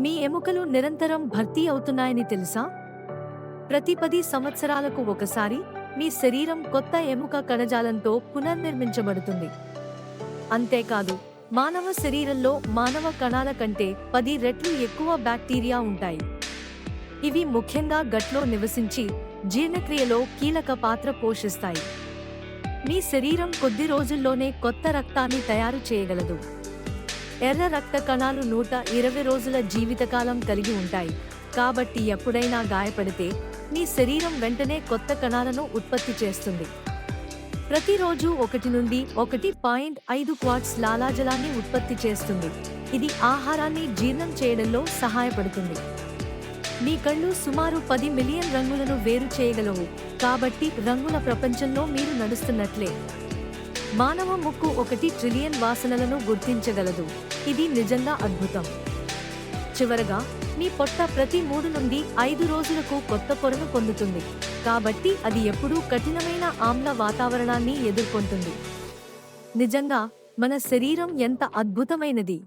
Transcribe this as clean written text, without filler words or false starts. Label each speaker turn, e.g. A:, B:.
A: మీ ఎముకలు నిరంతరం భర్తీ అవుతున్నాయని తెలుసా? ప్రతి 10 సంవత్సరాలకు ఒకసారి మీ శరీరం కొత్త ఎముక కణజాలంతో పునర్నిర్మించబడుతుంది. అంతేకాదు, మానవ శరీరంలో మానవ కణాల కంటే 10 రెట్లు ఎక్కువ బ్యాక్టీరియా ఉంటాయి. ఇవి ముఖ్యంగా గట్లో నివసించి జీర్ణక్రియలో కీలక పాత్ర పోషిస్తాయి. మీ శరీరం కొద్ది రోజుల్లోనే కొత్త రక్తాన్ని తయారు చేయగలదు. ఎర్ర రక్త కణాలు 120 రోజుల జీవితకాలం కలిగి ఉంటాయి. కాబట్టి ఎప్పుడైనా గాయపడితే మీ శరీరం వెంటనే కొత్త కణాలను ఉత్పత్తి చేస్తుంది. ప్రతిరోజు 1 నుండి 1.5 క్వార్ట్స్ లాలాజలాన్ని ఉత్పత్తి చేస్తుంది. ఇది ఆహారాన్ని జీర్ణం చేయడంలో సహాయపడుతుంది. మీ కళ్ళు సుమారు 10 మిలియన్ రంగులను వేరు చేయగలవు. కాబట్టి రంగుల ప్రపంచంలో మీరు నడుస్తున్నట్లే. మానవ ముక్కు 1 ట్రిలియన్ వాసనలను గుర్తించగలదు. ఇది నిజంగా అద్భుతం. చివరగా, మీ పొట్ట ప్రతి 3 నుండి 5 రోజులకు కొత్త పొరను పొందుతుంది. కాబట్టి అది ఎప్పుడూ కఠినమైన ఆమ్ల వాతావరణాన్ని ఎదుర్కొంటుంది. నిజంగా, మన శరీరం ఎంత అద్భుతమైనది!